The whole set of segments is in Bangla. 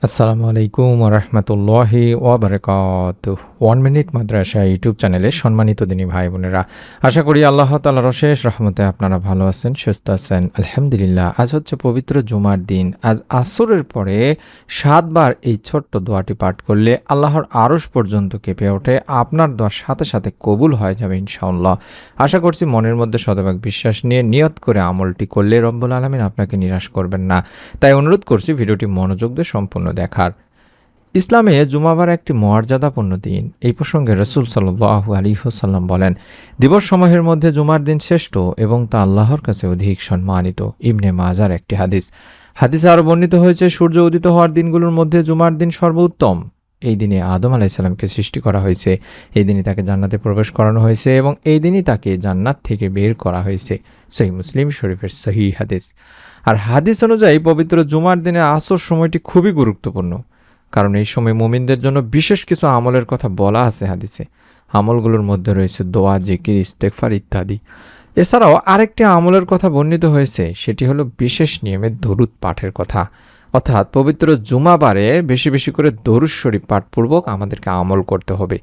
আসসালামু আলাইকুম ওরহমতুল্লাহি ওয়াবারাকাতুহ। 1 মিনিট মাদ্রাসা ইউটিউব চ্যানেলে সম্মানিত দিনী ভাই বোনেরা, আশা করি আল্লাহ তাআলার অশেষ রহমতে আপনারা ভালো আছেন, সুস্থ আছেন। আলহামদুলিল্লাহ। আজ হচ্ছে পবিত্র জুমার দিন। আজ আসরের পরে 7 বার এই ছোট্ট দোয়াটি পাঠ করলে আল্লাহর আরশ পর্যন্ত কেঁপে ওঠে। আপনার দোয়ার সাথে সাথে কবুল হয়ে যাবে ইনশাআল্লাহ। আশা করছি মনের মধ্যে শতভাগ বিশ্বাস নিয়ে নিয়ত করে আমলটি করলে রব্বুল আলামিন আপনাকে নিরাশ করবেন না। তাই অনুরোধ করছি ভিডিওটি মনোযোগ দিয়ে সম্পূর্ণ দেখার। ইসলামে জুমাবার একটি মর্যাদাপূর্ণ দিন। এই প্রসঙ্গে রাসূল সাল্লাল্লাহু আলাইহি ওয়াসাল্লাম বলেন, দিবস সমূহের মধ্যে জুমার দিন শ্রেষ্ঠ এবং তা আল্লাহর কাছে অধিক সম্মানিত। ইবনে মাজার একটি হাদিস। হাদিসে আরও বর্ণিত হয়েছে, সূর্য উদিত হওয়ার দিনগুলোর মধ্যে জুমার দিন সর্বোত্তম। এই দিনে আদম আলাইহিস সালামকে সৃষ্টি করা হয়েছে, এই দিনই তাকে জান্নাতে প্রবেশ করানো হয়েছে এবং এই দিনই তাকে জান্নাত থেকে বের করা হয়েছে। সহিহ মুসলিম শরীফের সহিহ হাদিস। আর হাদিস অনুযায়ী পবিত্র জুমার দিনের আসর সময়টি খুবই গুরুত্বপূর্ণ, কারণ এই সময় মুমিনদের জন্য বিশেষ কিছু আমলের কথা বলা আছে হাদিসে। আমলগুলোর মধ্যে রয়েছে দোয়া, জিকির, ইস্তেগফার ইত্যাদি। এছাড়াও আরেকটি আমলের কথা বর্ণিত হয়েছে, সেটি হলো বিশেষ নিয়মে দরুদ পাঠের কথা। অর্থাৎ পবিত্র জুমাবারে বেশি বেশি করে দরুদ শরীফ পাঠপূর্বক আমাদেরকে আমল করতে হবে।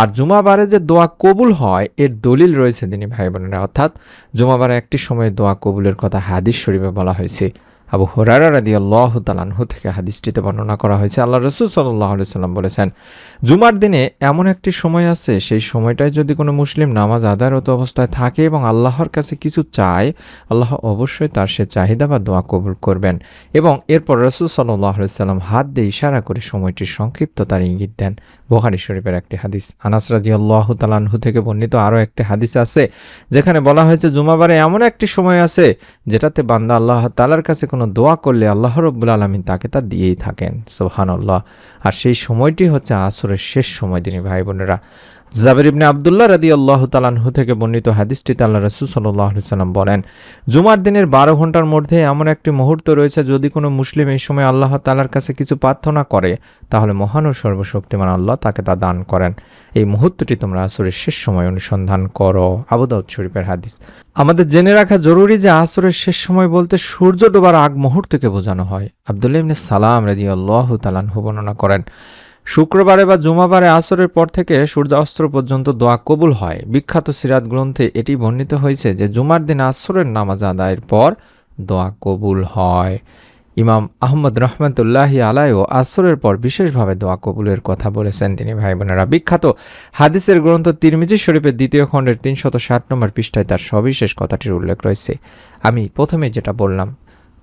আর জুমাবারে যে দোয়া কবুল হয় এর দলিল রয়েছে দিনী ভাই বোনেরা। অর্থাৎ জুমাবারে একটি সময় দোয়া কবুলের কথা হাদিস শরীফে বলা হয়েছে। আবু হুরায়রা রাদিয়াল্লাহু তাআলা আনহু থেকে হাদিসটিতে বর্ণনা করা হয়েছে, আল্লাহ রাসূল সাল্লাল্লাহু আলাইহি সাল্লাম বলেছেন, জুমার দিনে এমন একটি সময় আছে, সেই সময়টায় যদি কোনো মুসলিম নামাজ আদায়রত অবস্থায় থাকে এবং আল্লাহর কাছে কিছু চায়, আল্লাহ অবশ্যই তার সে চাহিদা বা দোয়া কবুল করবেন। এবং এরপর রাসূল সাল্লাল্লাহু আলাইহি সাল্লাম হাত দিয়ে ইশারা করে সময়টির সংক্ষিপ্ততার ইঙ্গিত দেন। বুখারী শরীফের একটি হাদিস। আনাস রাদিয়াল্লাহু তাআলা আনহু থেকে বর্ণিত আরও একটি হাদিস আছে, যেখানে বলা হয়েছে জুমাবারে এমন একটি সময় আছে যেটাতে বান্দা আল্লাহ তাআলার কাছে কোনো দোয়া করলে আল্লাহ রাব্বুল আলামিন তাকে তা দিয়েই থাকেন। সুবহানাল্লাহ। আর সেই সময়টি হচ্ছে আসরের শেষ সময় দিনী ভাই বোনেরা। জাবির ইবনে আব্দুল্লাহ রাদিয়াল্লাহু তাআলা আনহু থেকে বর্ণিত হাদিসটিতে আল্লাহ রাসূল সাল্লাল্লাহু আলাইহি সাল্লাম বলেন, জুমার দিনের 12 ঘন্টার মধ্যে এমন একটি মুহূর্ত রয়েছে, যদি কোনো মুসলিম এই সময় আল্লাহ তাআলার কাছে কিছু প্রার্থনা করে, তাহলে মহান ও সর্বশক্তিমান আল্লাহ তাকে তা দান করেন। এই মুহূর্তটি তোমরা আসরের শেষ সময় অনুসন্ধান করো। আবু দাউদ শরীফের হাদিস। আমাদের জেনে রাখা জরুরি যে আসরের শেষ সময় বলতে সূর্য ডোবার আগ মুহূর্তকে বোঝানো হয়। আব্দুল্লাহ ইবনে সালাম রাদিয়াল্লাহু তাআলা আনহু বর্ণনা করেন, শুক্রবারে বা জুমাবারে আসরের পর থেকে সূর্যাস্ত পর্যন্ত দোয়া কবুল হয়। বিখ্যাত সিরাত গ্রন্থে এটি বর্ণিত হয়েছে যে জুমার দিন আসরের নামাজ আদায়ের পর দোয়া কবুল হয়। ইমাম আহমদ রহমতুল্লাহি আলাইও আসরের পর বিশেষভাবে দোয়া কবুলের কথা বলেছেন তিনি ভাই বোনেরা। বিখ্যাত হাদিসের গ্রন্থ তিরমিজি শরীফের 2য় খণ্ডের 360 নম্বর পৃষ্ঠায় তার সবিশেষ কথাটির উল্লেখ রয়েছে। আমি প্রথমে যেটা বললাম,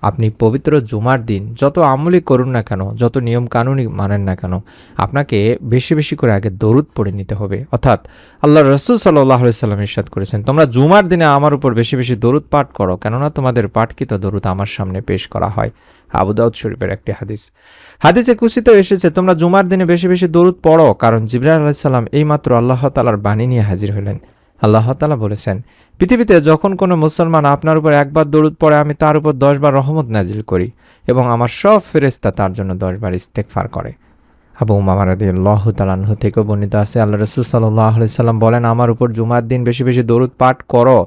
আপনি পবিত্র জুমার দিন যত আমলি করুন না কেন, যত নিয়ম কানুনই মানেন না কেন, আপনাকে বেশি বেশি করে আগে দরুদ পড়ে নিতে হবে। অর্থাৎ আল্লাহ রাসূল সাল্লাল্লাহু আলাইহি সাল্লাম ইরশাদ করেছেন, তোমরা জুমার দিনে আমার উপর বেশি বেশি দরুদ পাঠ করো, কেননা তোমাদের পাঠকৃত দরুদ আমার সামনে পেশ করা হয়। আবু দাউদ শরীফের একটি হাদিস। হাদিসে কুসিত এসেছে, তোমরা জুমার দিনে বেশি বেশি দরুদ পড়ো, কারণ জিবরাইল আলাইহিস সালাম এইমাত্র আল্লাহ তাআলার বাণী নিয়ে হাজির হলেন। আল্লাহ তাআলা বলেছেন, পৃথিবীতে যখন কোনো মুসলমান আপনার উপর একবার দরুদ পড়ে, আমি তার উপর 10 বার রহমত নাজিল করি এবং আমার সব ফেরেশতা তার জন্য 10 বার ইস্তেগফার করে। আবু উমামা রাদিয়াল্লাহু তাআলা আনহু থেকে বর্ণিত আছে, আল্লাহ রাসূল সাল্লাল্লাহু আলাইহি সাল্লাম বলেন, আমার উপর জুমার দিন বেশি বেশি দরুদ পাঠ করো,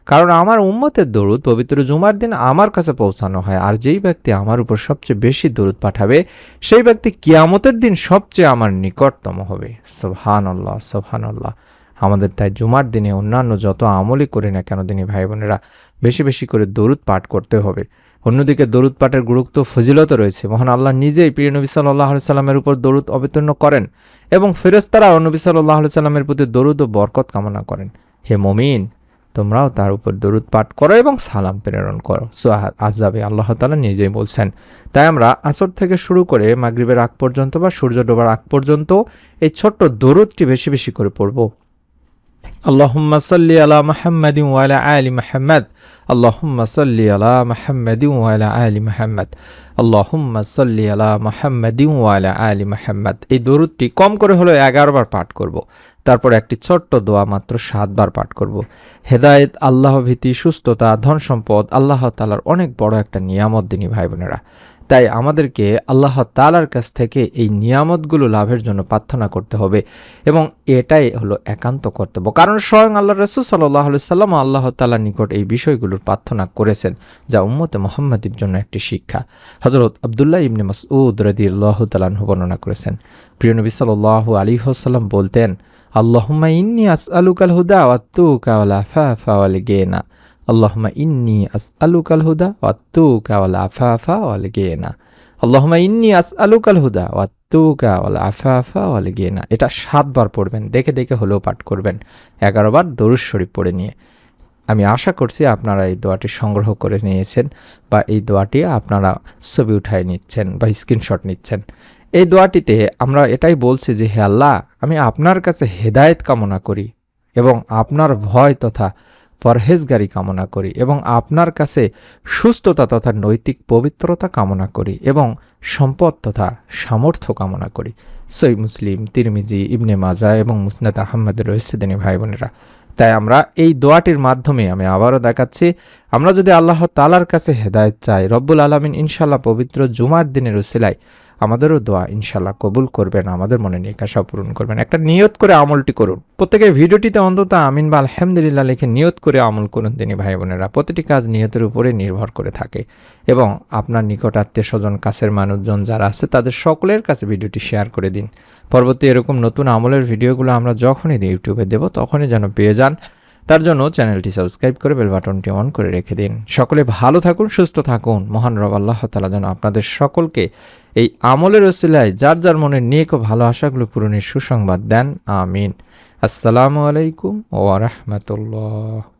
কারণ আমার উম্মতের দরুদ পবিত্র জুমার দিন আমার কাছে পৌঁছানো হয়। আর যেই ব্যক্তি আমার উপর সবচেয়ে বেশি দরুদ পাঠাবে, সেই ব্যক্তি কিয়ামতের দিন সবচেয়ে আমার নিকটতম হবে। সুবহানাল্লাহ, সুবহানাল্লাহ। আমাদের তাই জুমার দিনে অন্যান্য যত আমলই করি না কেন দিনী ভাই বোনেরা, বেশি বেশি করে দরুদ পাঠ করতে হবে। অন্যদিকে দরুদ পাঠের গুরুত্ব ফজিলত রয়েছে। মহান আল্লাহ নিজেই প্রিয় নবী সাল্লাল্লাহু আলাইহি সাল্লামের উপর দরুদ অবতীর্ণ করেন এবং ফেরেশতারাও নবী সাল্লাল্লাহু আলাইহি সাল্লামের প্রতি দরুদ ও বরকত কামনা করেন। হে মুমিন, তোমরাও তার উপর দরুদ পাঠ করো এবং সালাম প্রেরণ করো। সূরা আহজাবে আল্লাহ তাআলা নিজেই বলছেন। তাই আমরা আসর থেকে শুরু করে মাগরিবের আগ পর্যন্ত বা সূর্য ডোবার আগ পর্যন্ত এই ছোট্ট দরুদটি বেশি বেশি করে পড়ব। আল্লাহুম্মা সাল্লি আলা মুহাম্মাদিন ওয়া আলা আলি মুহাম্মাদ, আল্লাহুম্মা সাল্লি আলা মুহাম্মাদিন ওয়া আলা আলি মুহাম্মাদ, আল্লাহুম্মা সাল্লি আলা মুহাম্মাদিন ওয়া আলা আলি মুহাম্মাদ। এই দরুদটি কম করে হলো 11 বার পাঠ করব। তারপর একটি ছোট্ট দোয়া মাত্র 7 বার পাঠ করব। হেদায়েত, আল্লাহ ভীতি, সুস্থতা, ধন সম্পদ আল্লাহ তাআলার অনেক বড় একটা নিয়ামত দিনী ভাই বোনেরা। তাই আমাদেরকে আল্লাহ তাআলার কাছ থেকে এই নিয়ামতগুলো লাভের জন্য প্রার্থনা করতে হবে এবং এটাই হলো একান্ত কর্তব্য। কারণ স্বয়ং আল্লাহ রাসূল সাল্লাল্লাহু আলাইহি ওয়াসাল্লাম আল্লাহ তাআলার নিকট এই বিষয়গুলোর প্রার্থনা করেছেন, যা উম্মতে মুহাম্মাদের জন্য একটি শিক্ষা। হযরত আব্দুল্লাহ ইবনে মাসউদ রাদিয়াল্লাহু তাআলা আনহু বর্ণনা করেছেন, প্রিয় নবী সাল্লাল্লাহু আলাইহি ওয়াসাল্লাম বলতেন, আল্লাহুম্মা ইন্নী আসআলুকাল হুদা ওয়াত তুকা ওয়াল আফাফা ওয়াল গিনা। আল্লাহুম্মা ইন্নী আসআলুকাল হুদা ওয়াত তুকা ওয়াল আফাফা ওয়াল গিনা। আল্লাহুম্মা ইন্নী আসআলুকাল হুদা ওয়াত তুকা ওয়াল আফাফা ওয়াল গিনা। এটা 7 বার পড়বেন, দেখে দেখে হলেও পাঠ করবেন, 11 বার দরুদ শরীফ পড়ে নিয়ে। আমি আশা করছি আপনারা এই দোয়াটি সংগ্রহ করে নিয়েছেন বা এই দোয়াটি আপনারা ছবি উঠায় নিচ্ছেন বা স্ক্রিনশট নিচ্ছেন। এই দোয়াটিতে আমরা এটাই বলছি যে, হে আল্লাহ, আমি আপনার কাছে হেদায়েত কামনা করি এবং আপনার ভয় তথা পরহেজগারি কামনা করি এবং আপনার কাছে সুস্থতা তথা নৈতিক পবিত্রতা কামনা করি এবং সম্পদ তথা সামর্থ্য কামনা করি। সহিহ মুসলিম, তিরমিজি, ইবনে মাজাহ এবং মুসনাদ আহমদে রয়েছে দিনী ভাই বোনেরা। তাই আমরা এই দোয়াটির মাধ্যমে আমি আবারও দেখাচ্ছি, আমরা যদি আল্লাহ তাআলার কাছে হেদায়েত চাই, রব্বুল আলামিন ইনশাআল্লাহ পবিত্র জুমার দিনের উসিলায় আমাদেরও দোয়া ইনশাআল্লাহ কবুল করবেন, আমাদের মনে নিয়ে আশা পূরণ করবেন। একটা নিয়ত করে আমলটি করুন। প্রত্যেকে ভিডিওটিতে অন্তত আমিন বা আলহামদুলিল্লাহ লিখে নিয়ত করে আমল করুন দিনী ভাই বোনেরা। প্রতিটি কাজ নিয়তের উপরে নির্ভর করে থাকে এবং আপনার নিকট আত্মীয় স্বজন, কাছের মানুষজন যারা আছে তাদের সকলের কাছে ভিডিওটি শেয়ার করে দিন। পরবর্তী এরকম নতুন আমলের ভিডিওগুলো আমরা যখনই ইউটিউবে দেব তখনই যেন পেয়ে যান। তার জন্য চ্যানেলটি সাবস্ক্রাইব করে বেল বাটনটি অন করে রেখে দিন। সকলে ভালো থাকুন, সুস্থ থাকুন। মহান রব আল্লাহ তাআলা যেন আপনাদের সকলকে এই আমলের ওসিলায় যার যার মনের নেক ও ভালো আশাগুলো পূরণের সুসংবাদ দেন। আমিন। আসসালামু আলাইকুম ওয়া রাহমাতুল্লাহ।